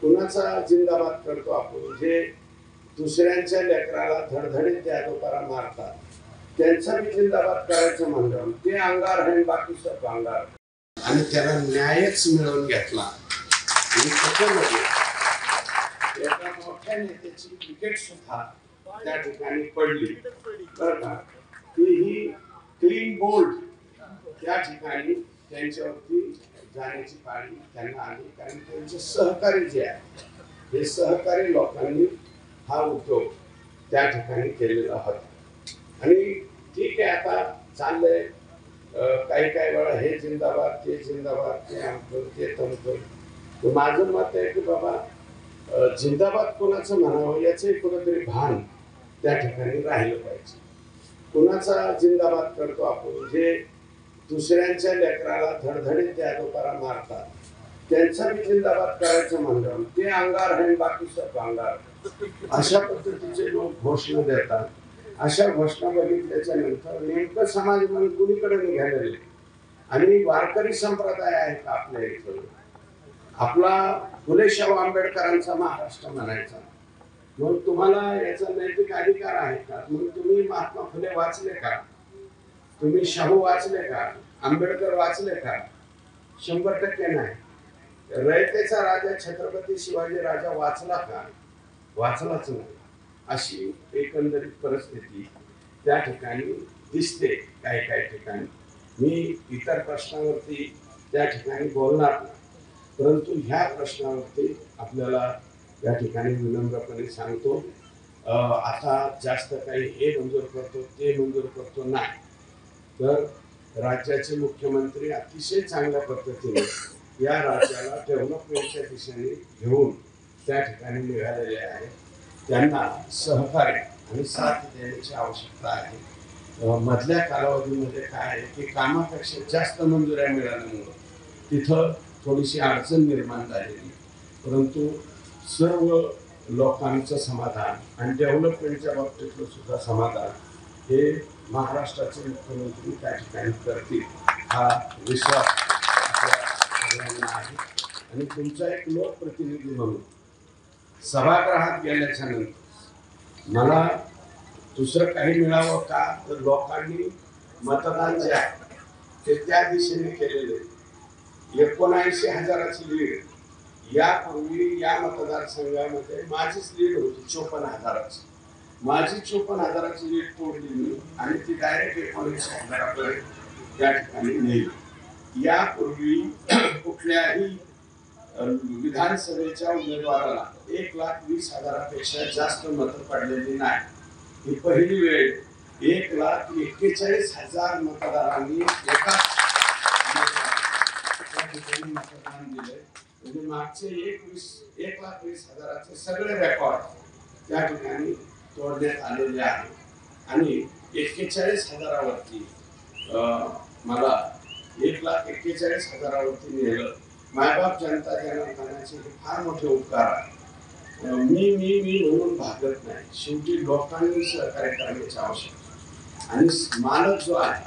कुणाचा जिंदाबाद करतो आपण? जे दुसऱ्यांच्या लेकराला धडधडीत त्या लोकांना मारतात त्यांचा मी जिंदाबाद करायचं म्हणलं, ते अंगार आहे बाकी सब अंगार. आणि त्याला न्यायच मिळवून घेतला. आणि त्याच्यामध्ये एका मोठ्या नेत्याची विकेट सुद्धा त्या ठिकाणी पडली बरं का. ही क्लीन बोल्ड त्या ठिकाणी त्यांच्यावरती जाण्याची पाळी त्यांना आली, कारण त्यांचे सहकारी जे आहे हे सहकारी लोकांनी हा उद्योग त्या ठिकाणी केलेला होता. आणि ठीक आहे, आता चाललंय काही काही वेळा हे जिंदाबाद ते जिंदाबाद ते आमचं ते तमचं. माझं मत आहे की बाबा जिंदाबाद कोणाचं म्हणावं याचं कुठंतरी भान त्या ठिकाणी राहिलं पाहिजे. कुणाचा जिंदाबाद करतो आपण? जे दुसऱ्यांच्या लेकराला धडधडीत त्या लोकांना मारतात त्यांचा मी जिंदाबाद करायचं म्हणलं, ते अंगार आहे बाकी सब अंगार. अशा पद्धतीचे लोक घोषणा देतात. अशा घोषणा बघितल्याच्या नंतर नेमकं समाज म्हणून कुणीकडे निघालेले आणि वारकरी संप्रदाय आहे का आपल्या इथं? आपला फुले शाहू आंबेडकरांचा महाराष्ट्र म्हणायचा. मग तुम्हाला याचा नैतिक अधिकार आहे का? मग तुम्ही महात्मा फुले वाचले का? तुम्ही शाहू वाचले का? आंबेडकर वाचले का? 100% नाही. रयतेचा राजा छत्रपती शिवाजी राजा वाचला का? वाचलाच नाही. अशी एकंदरीत परिस्थिती त्या ठिकाणी दिसते काही काही ठिकाणी. मी इतर प्रश्नावरती त्या ठिकाणी बोलणार नाही, परंतु ह्या प्रश्नावरती आपल्याला या ठिकाणी विनम्रपणे सांगतो, आता जास्त काही हे मंजूर करतो ते मंजूर करतो नाही. तर राज्याचे मुख्यमंत्री अतिशय चांगल्या पद्धतीने या राज्याला डेव्हलपमेंटच्या दिशेने घेऊन त्या ठिकाणी निघालेले आहे. त्यांना सहकार्य आणि साथ देण्याची आवश्यकता आहे. मधल्या कालावधीमध्ये काय आहे की कामापेक्षा जास्त मंजुऱ्या मिळाल्यामुळं तिथं थोडीशी अडचण निर्माण झालेली, परंतु सर्व लोकांचं समाधान आणि डेव्हलपमेंटच्या बाबतीतलं सुद्धा समाधान हे महाराष्ट्राचे मुख्यमंत्री त्या ठिकाणी करतील हा विश्वास सगळ्यांना आहे. आणि तुमचा एक लोकप्रतिनिधी म्हणून सभागृहात गेल्याच्या नंतर मला दुसरं काही मिळावं का, तर लोकांनी मतदान जे आहे ते त्या दिशेने केलेले. 79,000ची लीड. यापूर्वी या मतदारसंघामध्ये माझीच लीड होती 54,000ची. माझी 54,000ची लीड तोडली मी आणि ती डायरेक्ट 19,000 त्या ठिकाणी नेली. यापूर्वी कुठल्याही विधानसभेच्या उमेदवाराला 1,20,000पेक्षा जास्त मतं पडलेली नाही. ही पहिली वेळ 1,41,000 मतदारांनी एकाच मतदान दिले. म्हणजे मागचे 1,20,000चे सगळे रेकॉर्ड त्या ठिकाणी तोडण्यात आलेले आहे. आणि 41,000वरती मला 1,41,000वरती नेलं. मायबाप जनता जनार्दनाचे हे फार मोठे उपकार आहे. मी म्हणून भागत नाही. शेवटी लोकांनी सहकार्य करण्याची आवश्यकता. आणि मालक जो आहे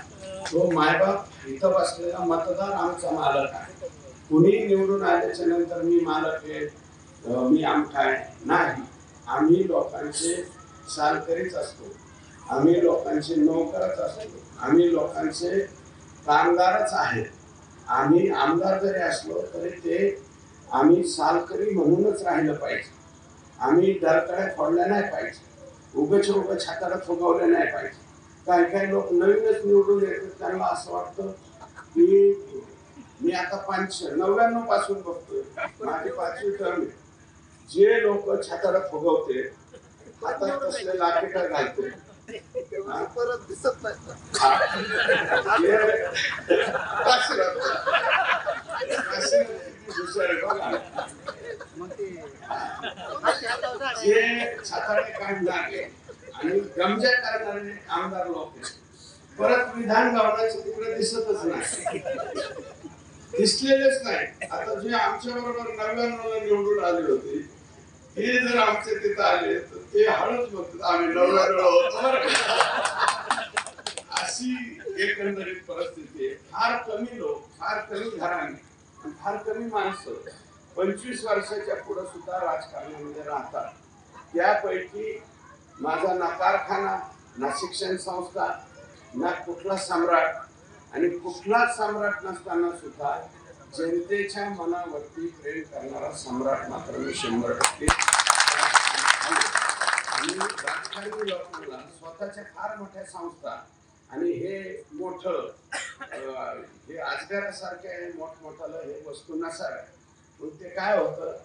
तो मायबाप इथं बसलेला मतदार आमचा मालक आहे. कुणी निवडून आल्याच्या नंतर मी मालक आहे, मी आमकाय नाही. आम्ही लोकांचे सालकरीच असतो, आम्ही लोकांचे नोकरच असतो, आम्ही लोकांचे कामगारच आहेत. आम्ही आमदार जरी असलो तरी ते आम्ही सालकरी म्हणूनच राहिलं पाहिजे. आम्ही दरकड्या फोडल्या नाही पाहिजे, उगाच छाताला फुगवल्या नाही पाहिजे. काही काही लोक नवीनच निवडून येतात, त्यांना असं वाटतं की मी आता 99 पासून बघतोय, माझी 5वी टर्म. जे लोक छाताला फुगवते, हातात कसले लाकेटा घालते, परत दिसत नाही. जे छाताने काढणारे आणि गमजा करणारे आमदार लोक परत विधान भवनाच्या तिकडे दिसतच नाही, दिसलेलेच नाही. आता जे आमच्या बरोबर 99ला निवडून आले होते हे जर आमच्या तिथं आले तर ते हळूच बघतात आम्ही 99ला होतो. अशी एकंदरीत परिस्थिती आहे. फार कमी लोक, फार कमी घराणे, फार कमी माणसं 25 वर्षाच्या पुढे सुद्धा राजकारणामध्ये राहतात. त्यापैकी माझा ना कारखाना, ना शिक्षण संस्था, ना कुठला सम्राट, आणि कुठलाच सम्राट नसताना सुद्धा जनतेच्या मनावरती प्रेम करणारा सम्राट मात्र मी 100% आणि राजकारणी लोकांना स्वतःच्या फार मोठ्या संस्था आणि हे मोठं हे अजगरासारखे मोठमोठाला हे वस्तू नसाव्या. मग ते काय होतं,